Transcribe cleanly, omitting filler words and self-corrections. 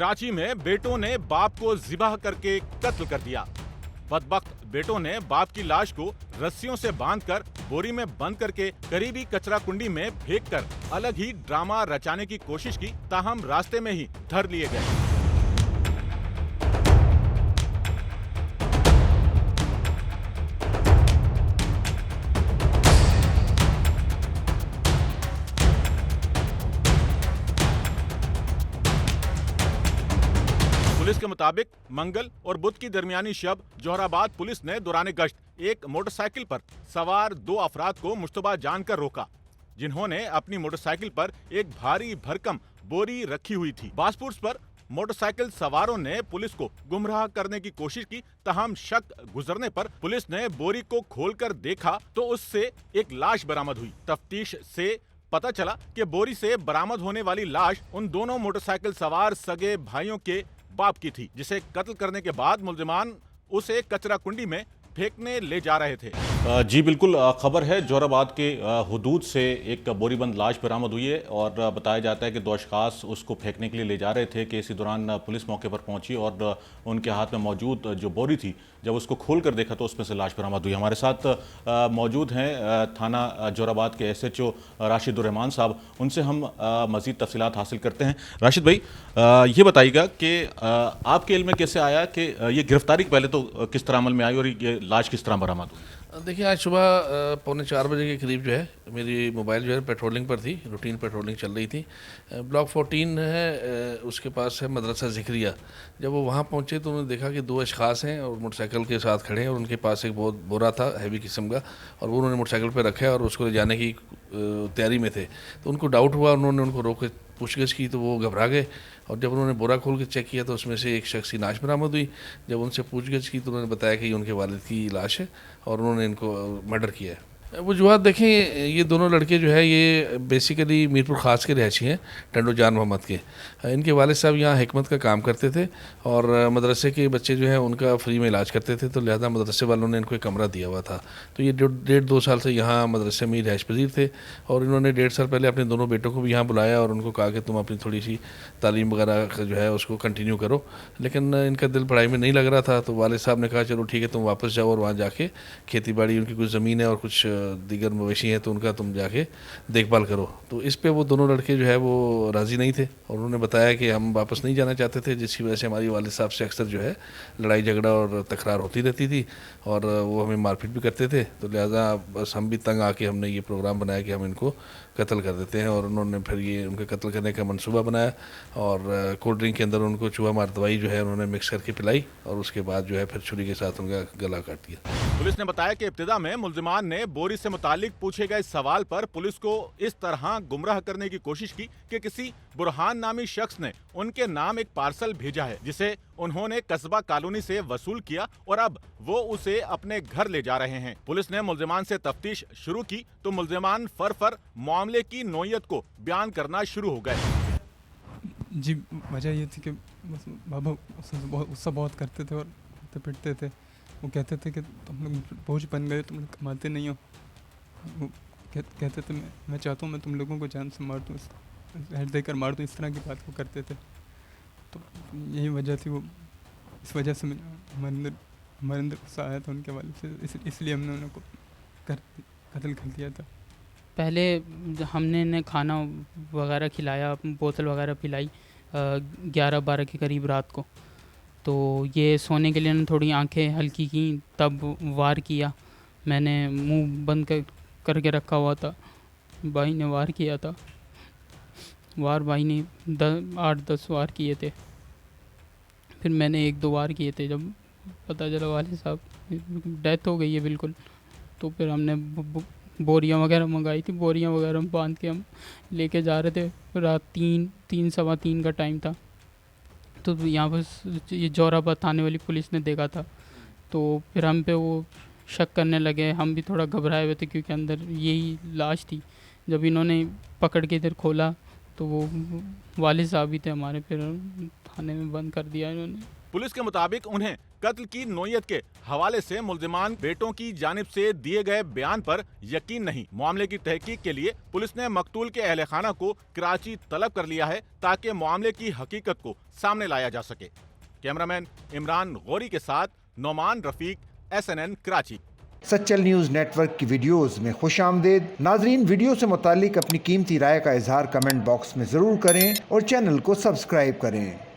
कराची में बेटों ने बाप को जिबाह करके कत्ल कर दिया। बदबख्त बेटों ने बाप की लाश को रस्सियों से बांधकर बोरी में बंद करके करीबी कचरा कुंडी में फेंककर अलग ही ड्रामा रचाने की कोशिश की, ताहम रास्ते में ही धर लिए गए। पुलिस के मुताबिक मंगल और बुध की दरमियानी शब जोहराबाद पुलिस ने दौरान गश्त एक मोटरसाइकिल पर सवार 2 अफराद को मुश्तबा जानकर रोका, जिन्होंने अपनी मोटरसाइकिल पर एक भारी भरकम बोरी रखी हुई थी। बासपुर पर मोटरसाइकिल सवारों ने पुलिस को गुमराह करने की कोशिश की, तहम शक गुजरने पर पुलिस ने बोरी को खोलकर देखा तो उससे एक लाश बरामद हुई। तफ्तीश से पता चला कि बोरी से बरामद होने वाली लाश उन दोनों मोटरसाइकिल सवार सगे भाइयों के बाप की थी, जिसे कत्ल करने के बाद मुल्जिमान उसे कचरा कुंडी में फेंकने ले जा रहे थे। जी बिल्कुल, खबर है जोहराबाद के हुदूद से एक बोरीबंद लाश बरामद हुई है और बताया जाता है कि 2 अशखास उसको फेंकने के लिए ले जा रहे थे कि इसी दौरान पुलिस मौके पर पहुंची और उनके हाथ में मौजूद जो बोरी थी, जब उसको खोल कर देखा तो उसमें से लाश बरामद हुई। हमारे साथ मौजूद हैं थाना जोहराबाद के SHO राशिदुर्रहमान साहब, उनसे हम मज़ीद तफसीलात हासिल करते हैं। राशिद भाई, ये बताइएगा कि आपके इल्म में कैसे आया कि ये गिरफ्तारी पहले तो किस तरह अमल में आई और ये लाश किस तरह बरामद हुई? देखिए, आज सुबह 3:45 बजे के करीब जो है मेरी मोबाइल जो है पेट्रोलिंग पर थी, रूटीन पेट्रोलिंग चल रही थी। ब्लॉक 14 है, उसके पास है मदरसा ज़िक्रिया। जब वो वहाँ पहुँचे तो उन्होंने देखा कि 2 अशखास हैं और मोटरसाइकिल के साथ खड़े हैं और उनके पास एक बहुत बोरा था हैवी किस्म का, और वो उन्होंने मोटरसाइकिल पर रखा है और उसको ले जाने की तैयारी में थे। तो उनको डाउट हुआ, उन्होंने उनको रोक के पूछगिछ की तो वो घबरा गए, और जब उन्होंने बोरा खोल के चेक किया तो उसमें से एक शख्स की लाश बरामद हुई। जब उनसे पूछगिछ की तो उन्होंने बताया कि ये उनके वालिद की लाश है और उन्होंने इनको मर्डर किया है। वजूहत देखें, ये दोनों लड़के जो है ये बेसिकली मीरपुर ख़ास के रहशी हैं, टंडो जान मोहम्मद के। इनके वालिद साहब यहाँ हिकमत का काम करते थे और मदरसे के बच्चे जो हैं उनका फ्री में इलाज करते थे, तो लिहाजा मदरसे वालों ने इनको एक कमरा दिया हुआ था। तो ये 1.5-2 साल से यहाँ मदरसे में रिहाइश पजीर थे और इन्होंने 1.5 साल पहले अपने दोनों बेटों को भी यहाँ बुलाया और उनको कहा कि तुम अपनी थोड़ी सी तालीम वगैरह जो है उसको कंटिन्यू करो, लेकिन इनका दिल पढ़ाई में नहीं लग रहा था। तो वालिद साहब ने कहा चलो ठीक है, तुम वापस जाओ और वहाँ जाके खेती बाड़ी, उनकी कुछ ज़मीन है और कुछ दीगर मवेशी हैं तो उनका तुम जाके देखभाल करो। तो इस पे वो दोनों लड़के जो है वो राज़ी नहीं थे और उन्होंने बताया कि हम वापस नहीं जाना चाहते थे, जिसकी वजह से हमारी वालिद साहब से अक्सर जो है लड़ाई झगड़ा और तकरार होती रहती थी और वो हमें मारपीट भी करते थे। तो लिहाजा बस हम भी तंग आके हमने ये प्रोग्राम बनाया कि हम इनको कत्ल कर देते हैं, और उन्होंने फिर ये उनके कत्ल करने का मंसूबा बनाया और कोल्ड ड्रिंक के अंदर उनको चूहा मार दवाई जो है उन्होंने मिक्स करके पिलाई और उसके बाद जो है फिर छुरी के साथ उनका गला काट दिया। पुलिस ने बताया कि इब्तिदा में मुल्जिमान ने बोरी से मुतालिक पूछे गए सवाल पर पुलिस को इस तरह गुमराह करने की कोशिश की कि किसी बुरहान नामी शख्स ने उनके नाम एक पार्सल भेजा है, जिसे उन्होंने कस्बा कॉलोनी से वसूल किया और अब वो उसे अपने घर ले जा रहे हैं। पुलिस ने मुल्जिमान से तफ्तीश शुरू की तो मुल्जिमान फर मामले की नोयत को बयान करना शुरू हो गए। जी, वजह ये थी कि बस बाबा उससे बहुत करते थे और पिटते थे। वो कहते थे कि तुम लोग बोझ बन गए, तुम लोग कमाते नहीं हो। वो कहते थे मैं चाहता हूँ मैं तुम लोगों को जान से मार दूँ, हेड देकर मार दूँ, इस तरह की बात वो करते थे। तो यही वजह थी, वो इस वजह से हमारे अंदर गुस्सा आया था उनके वाले से, इसलिए हमने उनको कत्ल कर दिया था। पहले हमने इन्हें खाना वगैरह खिलाया, बोतल वगैरह पिलाई 11-12 के करीब रात को। तो ये सोने के लिए उन्होंने थोड़ी आंखें हल्की की, तब वार किया। मैंने मुंह बंद करके रखा हुआ था, भाई ने वार किया था। भाई ने 8-10 वार किए थे, फिर मैंने 1-2 वार किए थे। जब पता चला वाले साहब डेथ हो गई है बिल्कुल, तो फिर हमने बोरियां वगैरह मंगाई थी, बोरियां वगैरह बांध के हम लेके जा रहे थे। रात 3-3 सवा 3 का टाइम था। तो यहाँ पर ये जोहराबाद थाने वाली पुलिस ने देखा था, तो फिर हम पे वो शक करने लगे। हम भी थोड़ा घबराए हुए थे क्योंकि अंदर यही लाश थी। जब इन्होंने पकड़ के इधर खोला तो वो वालिद साहब भी थे हमारे, फिर थाने में बंद कर दिया इन्होंने। पुलिस के मुताबिक उन्हें कत्ल की नोयत के हवाले से मुल्जिमान बेटों की जानिब से दिए गए बयान पर यकीन नहीं। मामले की तहकीक के लिए पुलिस ने मकतूल के अहले खाना को कराची तलब कर लिया है ताकि मामले की हकीकत को सामने लाया जा सके। कैमरामैन इमरान गौरी के साथ Nauman Rafiq, SNN Karachi. Sachal news network की वीडियोस में खुशामदीद। नाजरीन, वीडियो से मुतालिक अपनी कीमती राय का इजहार कमेंट बॉक्स में ज़रूर करें और चैनल को सब्सक्राइब करें।